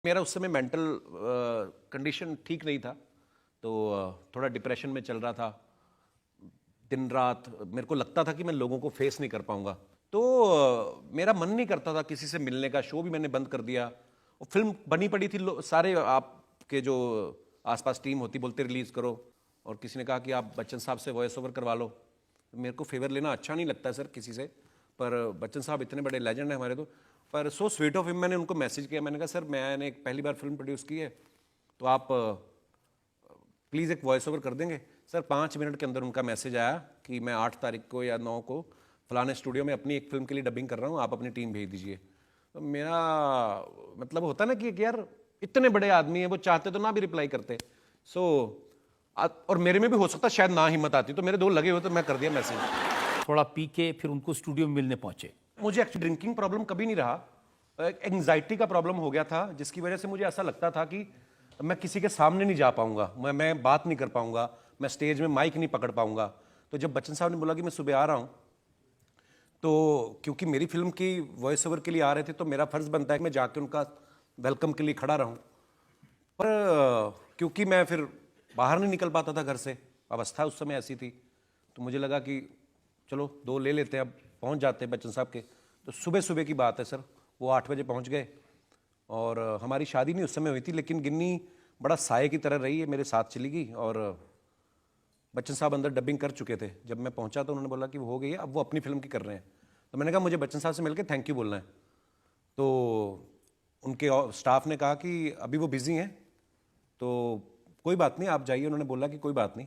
मेरा उस समय मेंटल कंडीशन ठीक नहीं था, तो थोड़ा डिप्रेशन में चल रहा था। दिन रात मेरे को लगता था कि मैं लोगों को फेस नहीं कर पाऊंगा, तो मेरा मन नहीं करता था किसी से मिलने का। शो भी मैंने बंद कर दिया। और फिल्म बनी पड़ी थी, सारे आपके जो आसपास टीम होती बोलते रिलीज करो, और किसी ने कहा कि आप बच्चन साहब से वॉइस ओवर करवा लो। मेरे को फेवर लेना अच्छा नहीं लगता सर किसी से, पर बच्चन साहब इतने बड़े लेजेंड हैं हमारे, तो पर सो स्वीट ऑफ हिम। मैंने उनको मैसेज किया, मैंने कहा सर मैंने एक पहली बार फिल्म प्रोड्यूस की है, तो आप प्लीज़ एक वॉइस ओवर कर देंगे। सर 5 मिनट के अंदर उनका मैसेज आया कि मैं 8 तारीख को या 9 को फलाने स्टूडियो में अपनी एक फिल्म के लिए डबिंग कर रहा हूँ, आप अपनी टीम भेज दीजिए। तो मेरा मतलब होता ना कि यार इतने बड़े आदमी हैं, वो चाहते तो ना भी रिप्लाई करते। सो और मेरे में भी हो सकता शायद ना हिम्मत आती, तो मेरे 2 लगे हुए, तो मैं कर दिया मैसेज। थोड़ा पी के फिर उनको स्टूडियो में मिलने पहुंचे। मुझे एक्चुअली ड्रिंकिंग प्रॉब्लम कभी नहीं रहा, एंग्जाइटी का प्रॉब्लम हो गया था, जिसकी वजह से मुझे ऐसा लगता था कि मैं किसी के सामने नहीं जा पाऊंगा, मैं बात नहीं कर पाऊंगा, मैं स्टेज में माइक नहीं पकड़ पाऊंगा। तो जब बच्चन साहब ने बोला कि मैं सुबह आ रहा हूं, तो क्योंकि मेरी फिल्म की वॉइस ओवर के लिए आ रहे थे, तो मेरा फर्ज बनता है कि मैं जाके उनका वेलकम के लिए खड़ा रहूं। पर क्योंकि मैं फिर बाहर नहीं निकल पाता था घर से, अवस्था उस समय ऐसी थी, तो मुझे लगा कि चलो 2 ले लेते हैं, अब पहुंच जाते हैं बच्चन साहब के। तो सुबह सुबह की बात है सर, वो 8 बजे पहुंच गए, और हमारी शादी नहीं उस समय हुई थी, लेकिन गिन्नी बड़ा साये की तरह रही है, मेरे साथ चली गई। और बच्चन साहब अंदर डबिंग कर चुके थे। जब मैं पहुंचा तो उन्होंने बोला कि वो हो गई है, अब वो अपनी फिल्म की कर रहे हैं। तो मैंने कहा मुझे बच्चन साहब से मिलकर थैंक यू बोलना है। तो उनके स्टाफ ने कहा कि अभी वो बिजी हैं, तो कोई बात नहीं आप जाइए। उन्होंने बोला कि कोई बात नहीं।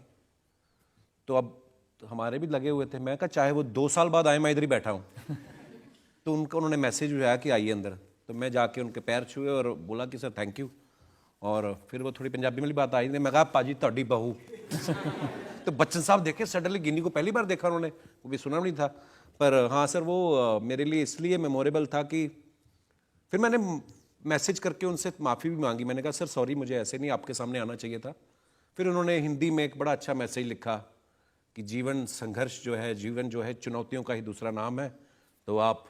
तो अब हमारे भी लगे हुए थे, मैं कहा चाहे वो 2 साल बाद आए, मैं इधर ही बैठा हूँ। तो उन्होंने मैसेज भेजा कि आइए अंदर। तो मैं जाके उनके पैर छुए और बोला कि सर थैंक यू। और फिर वो थोड़ी पंजाबी वाली बात आई, मैं कहा पाजी ਤੁਹਾਡੀ बहू। तो बच्चन साहब देखे सडनली, गिन्नी को पहली बार देखा उन्होंने, वो भी सुना नहीं था। पर हाँ सर, वो मेरे लिए इसलिए मेमोरेबल था कि फिर मैंने मैसेज करके उनसे माफ़ी भी मांगी। मैंने कहा सर सॉरी, मुझे ऐसे नहीं आपके सामने आना चाहिए था। फिर उन्होंने हिंदी में एक बड़ा अच्छा मैसेज लिखा कि जीवन संघर्ष जो है, जीवन जो है चुनौतियों का ही दूसरा नाम है, तो आप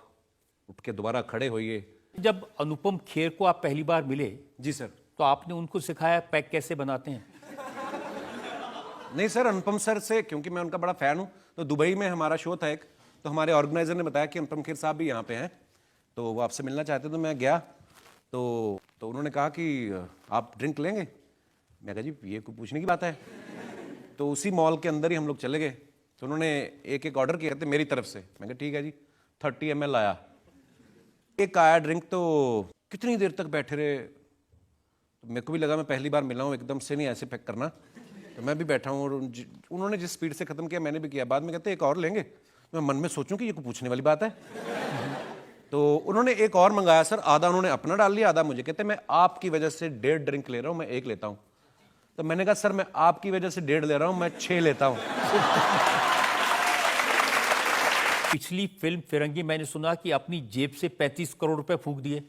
उठ के दोबारा खड़े होइए। जब अनुपम खेर को आप पहली बार मिले, जी सर, तो आपने उनको सिखाया पैक कैसे बनाते हैं? नहीं सर, अनुपम सर से, क्योंकि मैं उनका बड़ा फ़ैन हूँ, तो दुबई में हमारा शो था एक, तो हमारे ऑर्गेनाइजर ने बताया कि अनुपम खेर साहब भी यहाँ पे हैं, तो वो आपसे मिलना चाहते। तो मैं गया, तो उन्होंने कहा कि आप ड्रिंक लेंगे? मैं कहा जी ये कोई पूछने की बात है। तो उसी मॉल के अंदर ही हम लोग चले गए। तो उन्होंने एक ऑर्डर किया थे मेरी तरफ से। मैं कहा ठीक है जी। 30 ml आया, एक आया ड्रिंक। तो कितनी देर तक बैठे रहे, तो मेरे को भी लगा मैं पहली बार मिला हूँ, एकदम से नहीं ऐसे पैक करना। तो मैं भी बैठा हूँ, और उन्होंने जिस स्पीड से ख़त्म किया मैंने भी किया। बाद में कहते एक और लेंगे? मैं मन में सोचूं कि ये कोई पूछने वाली बात है। तो उन्होंने एक और मंगाया सर, आधा उन्होंने अपना डाल लिया, आधा मुझे। कहते मैं आपकी वजह से 1.5 ड्रिंक ले रहा हूँ, मैं 1 लेता हूँ। तो मैंने कहा सर मैं आपकी वजह से 1.5 ले रहा हूँ, मैं 6 लेता हूँ। पिछली फिल्म फिरंगी मैंने सुना कि अपनी जेब से 35 करोड़ रुपए फूंक दिए।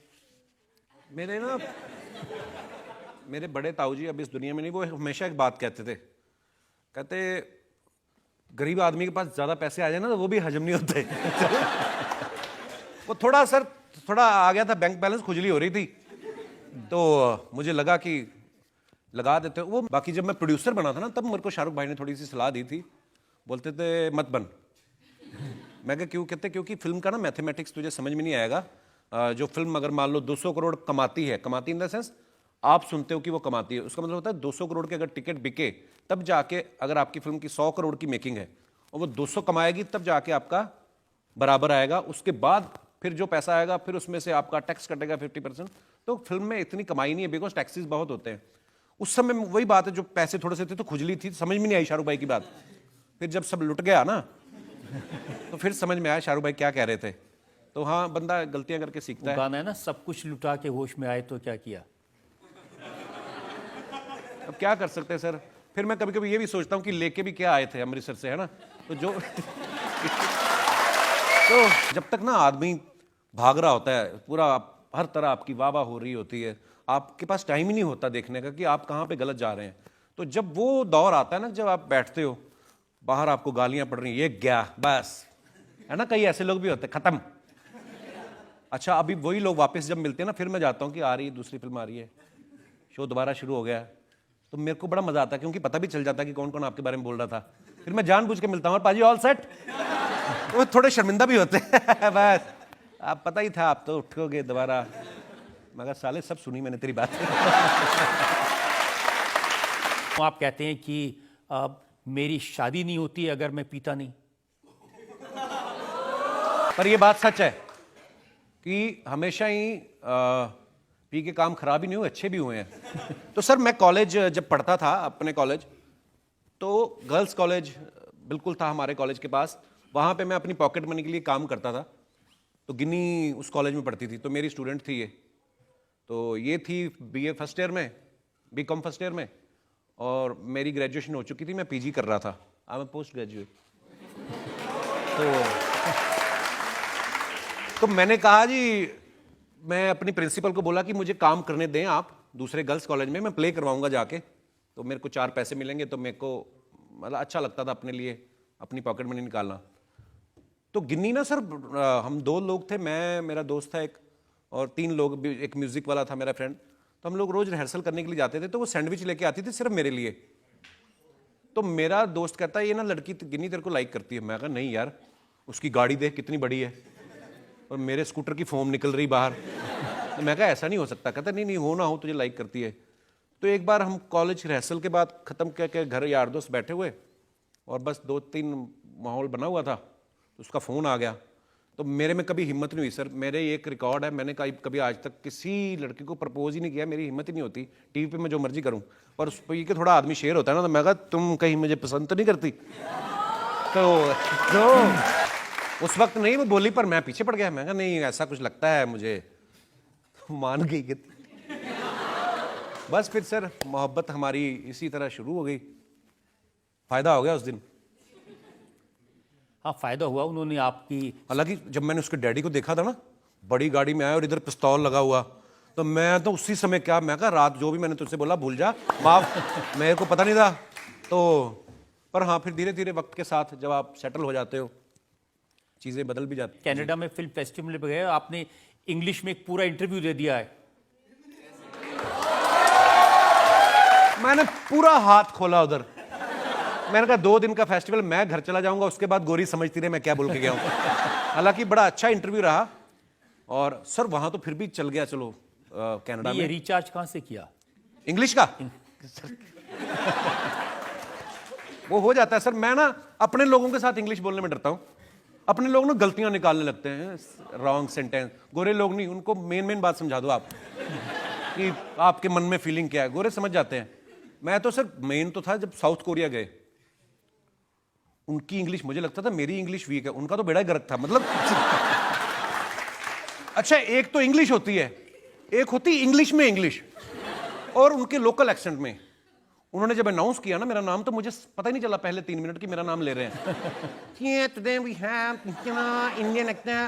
मेरे बड़े ताऊ जी अब इस दुनिया में नहीं, वो हमेशा एक बात कहते थे, कहते गरीब आदमी के पास ज्यादा पैसे आ जाए ना, तो वो भी हजम नहीं होते। वो थोड़ा आ गया था, बैंक बैलेंस खुजली हो रही थी, तो मुझे लगा कि लगा देते वो। बाकी जब मैं प्रोड्यूसर बना था ना, तब मेरे को शाहरुख भाई ने थोड़ी सी सलाह दी थी, बोलते थे मत बन। मैं कहा क्यों? कहते क्योंकि फिल्म का ना मैथमेटिक्स तुझे समझ में नहीं आएगा। जो फिल्म अगर मान लो 200 करोड़ कमाती है, कमाती इन द सेंस आप सुनते हो कि वो कमाती है, उसका मतलब होता है 200 करोड़ के अगर टिकट बिके, तब जाके अगर आपकी फिल्म की 100 करोड़ की मेकिंग है और वो 200 कमाएगी, तब जाके आपका बराबर आएगा। उसके बाद फिर जो पैसा आएगा, फिर उसमें से आपका टैक्स कटेगा 50%। तो फिल्म में इतनी कमाई नहीं है, बिकॉज टैक्सेस बहुत होते हैं। उस समय वही बात है, जो पैसे थोड़े से थे तो खुजली थी, समझ में नहीं आई शाहरुख भाई की बात। फिर जब सब लुट गया ना, तो फिर समझ में आया शाहरुख भाई क्या कह रहे थे। तो हाँ, बंदा गलतियां करके सीखता है। गाना है ना, सब कुछ लुटा के होश में आए तो क्या किया। अब क्या कर सकते हैं सर। फिर मैं कभी कभी ये भी सोचता हूँ कि लेके भी क्या आए थे अमृतसर से, है ना। तो तो जब तक ना आदमी भाग रहा होता है, पूरा हर तरह आपकी वाह वाह हो रही होती है, आपके पास टाइम ही नहीं होता देखने का कि आप कहाँ पे गलत जा रहे हैं। तो जब वो दौर आता है ना, जब आप बैठते हो, बाहर आपको गालियां पड़ रही हैं, ये गया बस, है ना। कई ऐसे लोग भी होते हैं, खत्म, अच्छा अभी वही लोग वापस जब मिलते हैं ना, फिर मैं जाता हूँ कि आ रही है दूसरी फिल्म आ रही है, शो दोबारा शुरू हो गया, तो मेरे को बड़ा मजा आता है क्योंकि पता भी चल जाता है कि कौन कौन आपके बारे में बोल रहा था। फिर मैं जानबूझ के मिलता हूँ, और पाजी ऑल सेट, तो थोड़े शर्मिंदा भी होते हैं बस आप पता ही था आप तो उठोगे दोबारा, मगर साले सब सुनी मैंने तेरी बात। आप कहते हैं कि मेरी शादी नहीं होती अगर मैं पीता नहीं। पर ये बात सच है कि हमेशा ही पी के काम खराब ही नहीं हुए, अच्छे भी हुए हैं। तो सर मैं कॉलेज जब पढ़ता था, अपने कॉलेज, तो गर्ल्स कॉलेज बिल्कुल था हमारे कॉलेज के पास, वहाँ पे मैं अपनी पॉकेट मनी के लिए काम करता था। तो गिन्नी उस कॉलेज में पढ़ती थी, तो मेरी स्टूडेंट थी ये, तो ये थी बीए फर्स्ट ईयर में, बीकॉम फर्स्ट ईयर में, और मेरी ग्रेजुएशन हो चुकी थी, मैं पीजी कर रहा था, आई एम पोस्ट ग्रेजुएट। तो मैंने कहा जी, मैं अपनी प्रिंसिपल को बोला कि मुझे काम करने दें आप दूसरे गर्ल्स कॉलेज में, मैं प्ले करवाऊंगा जाके, तो मेरे को 4 पैसे मिलेंगे, तो मेरे को मतलब अच्छा लगता था अपने लिए अपनी पॉकेट मनी निकालना। तो गिन्नी ना सर, हम 2 लोग थे, मैं, मेरा दोस्त था एक, और 3 लोग, एक म्यूजिक वाला था मेरा फ्रेंड। तो हम लोग रोज रिहर्सल करने के लिए जाते थे, तो वो सैंडविच लेके आती थी सिर्फ मेरे लिए। तो मेरा दोस्त कहता है ये ना लड़की गिन्नी तेरे को लाइक करती है। मैं कहा नहीं यार, उसकी गाड़ी देख कितनी बड़ी है और मेरे स्कूटर की फोम निकल रही बाहर। तो मैं कहा ऐसा नहीं हो सकता। कहता नहीं नहीं, हो ना हो तुझे लाइक करती है। तो एक बार हम कॉलेज रिहर्सल के बाद ख़त्म करके घर यार दोस्त बैठे हुए, और बस 2-3 माहौल बना हुआ था, तो उसका फ़ोन आ गया। तो मेरे में कभी हिम्मत नहीं हुई सर, मेरे एक रिकॉर्ड है, मैंने कभी आज तक किसी लड़की को प्रपोज ही नहीं किया, मेरी हिम्मत ही नहीं होती। टीवी पे मैं जो मर्जी करूं, पर उस पर ये कि थोड़ा आदमी शेर होता है ना, तो मैं कहा तुम कहीं मुझे पसंद तो नहीं करती। तो उस वक्त नहीं वो बोली, पर मैं पीछे पड़ गया। मैं कहा नहीं ऐसा कुछ लगता है मुझे। मान गई कि बस फिर सर मोहब्बत हमारी इसी तरह शुरू हो गई। फायदा हो गया उस दिन। हाँ फायदा हुआ, उन्होंने आपकी। हालांकि जब मैंने उसके डैडी को देखा था ना, बड़ी गाड़ी में आया और इधर पिस्तौल लगा हुआ, तो मैं तो उसी समय क्या, मैं कहा रात जो भी मैंने तुझसे बोला भूल जा, माफ, मेरे को पता नहीं था। तो पर हाँ, फिर धीरे धीरे वक्त के साथ जब आप सेटल हो जाते हो, चीजें बदल भी जाती। कनाडा में फिल्म फेस्टिवल में गए, आपने इंग्लिश में एक पूरा इंटरव्यू दे दिया है। मैंने पूरा हाथ खोला उधर। मैंने कहा 2 दिन का फेस्टिवल, मैं घर चला जाऊंगा, उसके बाद गोरी समझती रहे मैं क्या बोल के गया हूं। हालांकि बड़ा अच्छा इंटरव्यू रहा, और सर वहां तो फिर भी चल गया। चलो कनाडा ये में रिचार्ज कहाँ से किया? इंग्लिश का वो हो जाता है सर। मैं ना अपने लोगों के साथ इंग्लिश बोलने में डरता हूं। अपने लोग ना गलतियां निकालने लगते हैं, रॉन्ग सेंटेंस। गोरे लोग नहीं, उनको मेन बात समझा दो आप कि आपके मन में फीलिंग क्या है, गोरे समझ जाते हैं। मैं तो सर मेन तो था जब साउथ कोरिया गए, उनकी इंग्लिश मुझे लगता था मेरी इंग्लिश वीक है, उनका तो बेड़ा गर्क था मतलब। अच्छा एक तो इंग्लिश होती है, एक होती इंग्लिश में इंग्लिश, और उनके लोकल एक्सेंट में। उन्होंने जब अनाउंस किया ना मेरा नाम, तो मुझे पता ही नहीं चला पहले 3 मिनट कि मेरा नाम ले रहे हैं। Today we have Indian actor,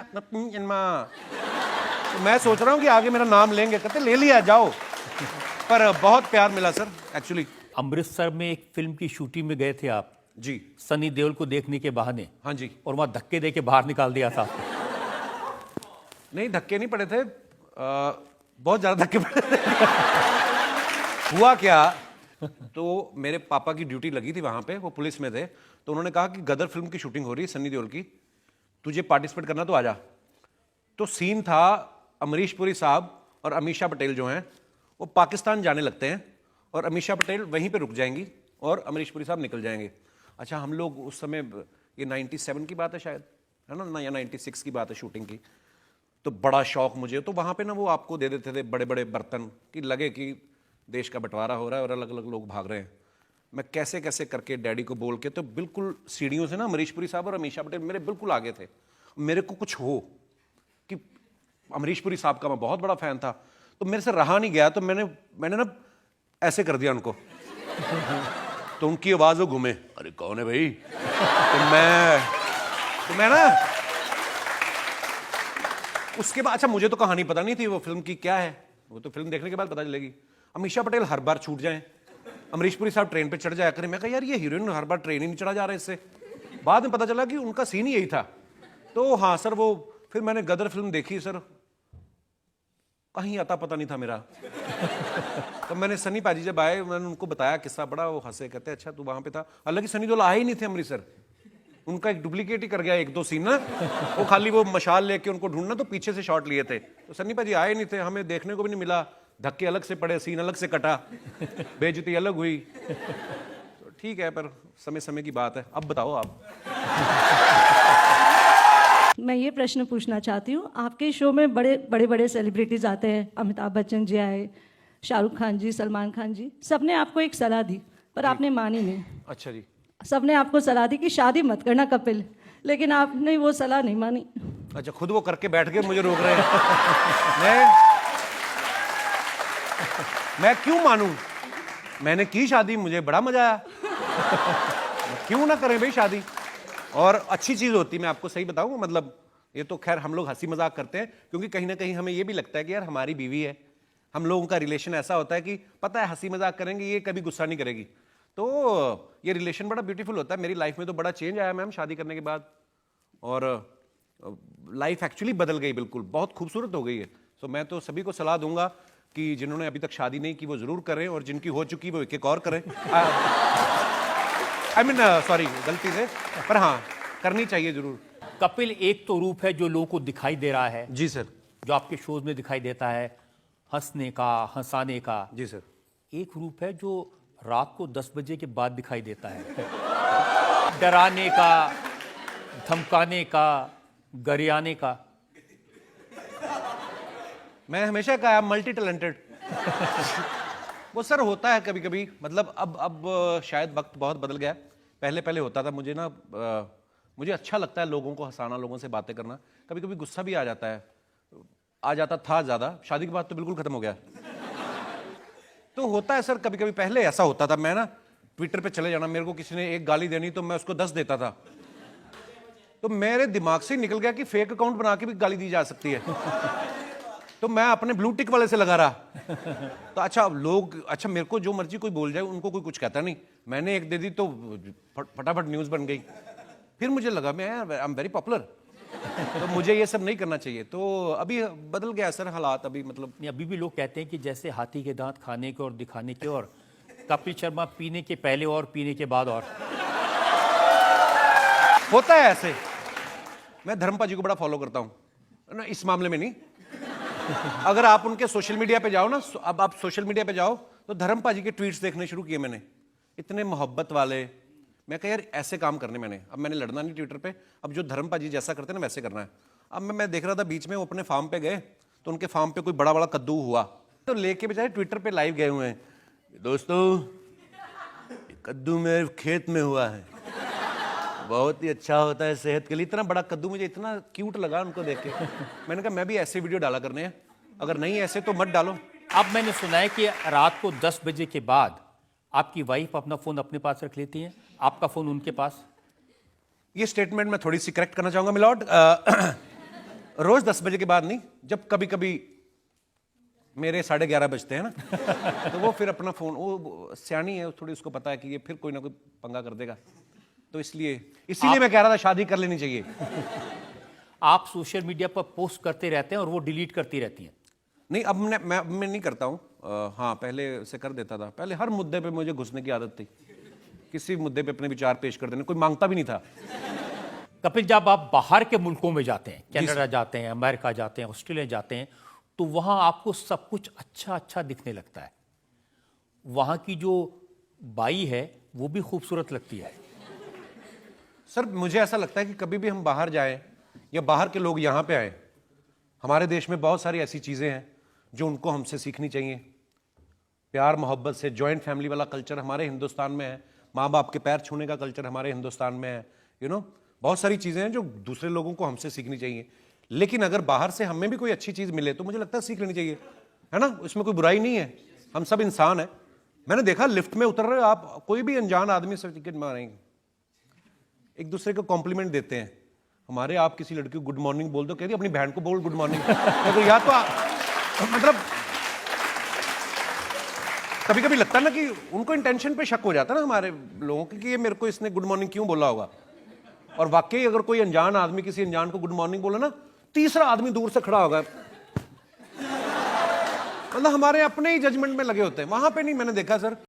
तो मैं सोच रहा हूँ कि आगे मेरा नाम लेंगे, कहते ले लिया जाओ। पर बहुत प्यार मिला सर एक्चुअली। अमृतसर में एक फिल्म की शूटिंग में गए थे आप जी। सनी देओल को देखने के बहाने। हाँ जी। और वहां धक्के दे के बाहर निकाल दिया था। नहीं धक्के नहीं पड़े थे, बहुत ज्यादा धक्के पड़े थे। हुआ क्या, तो मेरे पापा की ड्यूटी लगी थी वहां पे, वो पुलिस में थे। तो उन्होंने कहा कि गदर फिल्म की शूटिंग हो रही है सनी देओल की, तुझे पार्टिसिपेट करना तो आजा। तो सीन था अमरीश पुरी साहब और अमीषा पटेल जो हैं वो पाकिस्तान जाने लगते हैं, और अमीषा पटेल वहीं पे रुक जाएंगी और अमरीश पुरी साहब निकल जाएंगे। अच्छा हम लोग उस समय, ये 97 की बात है शायद, है ना, या 96 की बात है शूटिंग की। तो बड़ा शौक मुझे, तो वहाँ पे ना वो आपको दे देते थे बड़े बड़े बर्तन, कि लगे कि देश का बंटवारा हो रहा है और अलग अलग लोग भाग रहे हैं। मैं कैसे कैसे करके डैडी को बोल के, तो बिल्कुल सीढ़ियों से ना अमरीश पुरी साहब और अमीषा पटेल मेरे बिल्कुल आगे थे। मेरे को कुछ हो कि अमरीश पुरी साहब का मैं बहुत बड़ा फैन था, तो मेरे से रहा नहीं गया, तो मैंने ना ऐसे कर दिया उनको। तो उनकी आवाज वो घूमे, अरे कौन है भाई। तो मैं ना उसके बाद, अच्छा मुझे तो कहानी पता नहीं थी वो फिल्म की क्या है, वो तो फिल्म देखने के बाद पता चलेगी। अमीषा पटेल हर बार छूट जाए, अमरीश पुरी साहब ट्रेन पे चढ़ जाया करें। मैं कहा यार ये हीरोइन हर बार ट्रेन ही नहीं चढ़ा जा रहा है इससे। बाद में पता चला कि उनका सीन ही यही था। तो हाँ सर, वो फिर मैंने गदर फिल्म देखी सर, कहीं आता पता नहीं था मेरा। तो मैंने सनी पाजी जब आए, मैंने उनको बताया किस्सा, बड़ा वो हंसे, कहते अच्छा तू वहां पे था। हालांकि सनी देओल आए ही नहीं थे अमृतसर, उनका एक डुप्लीकेट ही कर गया एक दो सीन ना, वो खाली वो मशाल लेके उनको ढूंढना, तो पीछे से शॉट लिए थे। तो सन्नी पाजी आए नहीं थे, हमें देखने को भी नहीं मिला, धक्के अलग से पड़े, सीन अलग से कटा, बेइज्जती अलग हुई। तो ठीक है, पर समय समय की बात है। अब बताओ आप। मैं ये प्रश्न पूछना चाहती हूँ, आपके शो में बड़े बड़े सेलिब्रिटीज आते हैं, अमिताभ बच्चन जी आए, शाहरुख खान जी, सलमान खान जी, सबने आपको एक सलाह दी पर आपने मानी नहीं। अच्छा जी। सबने आपको सलाह दी कि शादी मत करना कपिल, लेकिन आपने वो सलाह नहीं मानी। अच्छा, खुद वो करके बैठ के मुझे रोक रहे हैं। मैं क्यों मानूं? मैंने की शादी, मुझे बड़ा मजा आया। क्यों ना करें भाई शादी? और अच्छी चीज होती, मैं आपको सही बताऊं, मतलब ये तो खैर हम लोग हंसी मजाक करते हैं, क्योंकि कहीं ना कहीं हमें ये भी लगता है कि यार हमारी बीवी है, हम लोगों का रिलेशन ऐसा होता है कि पता है हंसी मजाक करेंगे, ये कभी गुस्सा नहीं करेगी, तो ये रिलेशन बड़ा ब्यूटीफुल होता है। मेरी लाइफ में तो बड़ा चेंज आया मैम शादी करने के बाद, और लाइफ एक्चुअली बदल गई, बिल्कुल बहुत खूबसूरत हो गई है। सो मैं तो सभी को सलाह दूंगा कि जिन्होंने अभी तक शादी नहीं की वो जरूर करें, और जिनकी हो चुकी वो एक और करें। आई मीन सॉरी, गलती से, पर हाँ करनी चाहिए जरूर। कपिल एक तो रूप है जो लोगों को दिखाई दे रहा है, जी सर। जो आपके शोज में दिखाई देता है, हंसने का, हंसाने का। जी सर। एक रूप है जो रात को 10 बजे के बाद दिखाई देता है, डराने का, धमकाने का, गरियाने का। मैं हमेशा कहा मल्टी टैलेंटेड। वो सर होता है कभी कभी, मतलब अब शायद वक्त बहुत बदल गया। पहले पहले होता था, मुझे ना मुझे अच्छा लगता है लोगों को हंसाना, लोगों से बातें करना। कभी कभी गुस्सा भी आ जाता है, आ जाता था ज्यादा, शादी के बाद तो बिल्कुल खत्म हो गया। तो होता है सर कभी कभी, पहले ऐसा होता था, मैं ना ट्विटर पे चले जाना, मेरे को किसी ने एक गाली देनी तो मैं उसको 10 देता था। तो मेरे दिमाग से निकल गया कि फेक अकाउंट बना के भी गाली दी जा सकती है। तो मैं अपने ब्लू टिक वाले से लगा रहा। तो अच्छा लोग, अच्छा मेरे को जो मर्जी कोई बोल जाए, उनको कोई कुछ कहता नहीं। मैंने एक दे दी तो फटाफट न्यूज बन गई। फिर मुझे लगा मैं आई एम वेरी पॉपुलर, तो मुझे ये सब नहीं करना चाहिए। तो अभी बदल गया सर हालात, अभी मतलब अभी भी लोग कहते हैं कि जैसे हाथी के दांत खाने के और दिखाने के, और कपिल शर्मा पीने के पहले और पीने के बाद और। होता है ऐसे। मैं धर्मपा जी को बड़ा फॉलो करता हूं ना, इस मामले में नहीं। अगर आप उनके सोशल मीडिया पे जाओ ना, अब आप सोशल मीडिया पे जाओ तो धर्मपा जी के ट्वीट्स देखने शुरू किए मैंने, इतने मोहब्बत वाले। मैं कहा यार ऐसे काम करने, मैंने लड़ना नहीं ट्विटर पे, अब जो धर्मपा जी जैसा करते हैं ना वैसे करना है। अब मैं देख रहा था बीच में वो अपने फार्म पे गए, तो उनके फार्म पे कोई बड़ा बड़ा कद्दू हुआ, तो लेके बेचारे ट्विटर पे लाइव गए हुए हैं, दोस्तों कद्दू मेरे खेत में हुआ है, बहुत ही अच्छा होता है सेहत के लिए। इतना बड़ा कद्दू, मुझे इतना क्यूट लगा उनको देख के। मैंने कहा मैं भी ऐसे वीडियो डाला करने हैं, अगर नहीं ऐसे तो मत डालो। अब मैंने सुना है कि रात को 10 बजे के बाद आपकी वाइफ अपना फोन अपने पास रख लेती है, आपका फोन उनके पास। ये स्टेटमेंट मैं थोड़ी सी करेक्ट करना चाहूंगा मिलॉर्ड। रोज 10 बजे के बाद नहीं, जब कभी कभी मेरे 11:30 बजते हैं ना, तो वो फिर अपना फोन, वो सियानी है थोड़ी, उसको पता है कि ये फिर कोई ना कोई पंगा कर देगा, तो इसीलिए मैं कह रहा था शादी कर लेनी चाहिए। आप सोशल मीडिया पर पोस्ट करते रहते हैं और वो डिलीट करती रहती हैं। नहीं, अब मैं नहीं करता हूँ। हाँ पहले से कर देता था, पहले हर मुद्दे पे मुझे घुसने की आदत थी, किसी मुद्दे पे अपने विचार पेश कर देने, कोई मांगता भी नहीं था। कपिल, जब आप बाहर के मुल्कों में जाते हैं, कनाडा जाते हैं, अमेरिका जाते हैं, ऑस्ट्रेलिया जाते हैं, तो वहां आपको सब कुछ अच्छा अच्छा दिखने लगता है। वहां की जो बाई है वो भी खूबसूरत लगती है। सर मुझे ऐसा लगता है कि कभी भी हम बाहर जाएं या बाहर के लोग यहाँ पे आए, हमारे देश में बहुत सारी ऐसी चीज़ें हैं जो उनको हमसे सीखनी चाहिए। प्यार मोहब्बत से, जॉइंट फैमिली वाला कल्चर हमारे हिंदुस्तान में है, माँ बाप के पैर छूने का कल्चर हमारे हिंदुस्तान में है। बहुत सारी चीज़ें हैं जो दूसरे लोगों को हमसे सीखनी चाहिए। लेकिन अगर बाहर से हमें भी कोई अच्छी चीज़ मिले तो मुझे लगता है सीख लेनी चाहिए, है ना, इसमें कोई बुराई नहीं है, हम सब इंसान हैं। मैंने देखा लिफ्ट में उतर रहे आप, कोई भी अनजान आदमी से टिकट मारेंगे, एक दूसरे को कॉम्प्लीमेंट देते हैं। हमारे आप किसी लड़की को गुड मॉर्निंग बोल दो, कहती अपनी बहन को बोल गुड मॉर्निंग। तो या तो मतलब कभी कभी लगता है ना कि उनको इंटेंशन पे शक हो जाता है ना हमारे लोगों की, कि ये मेरे को इसने गुड मॉर्निंग क्यों बोला होगा। और वाकई अगर कोई अनजान आदमी किसी अनजान को गुड मॉर्निंग बोला ना, तीसरा आदमी दूर से खड़ा होगा, मतलब हमारे अपने ही जजमेंट में लगे होते हैं, वहां पे नहीं मैंने देखा सर।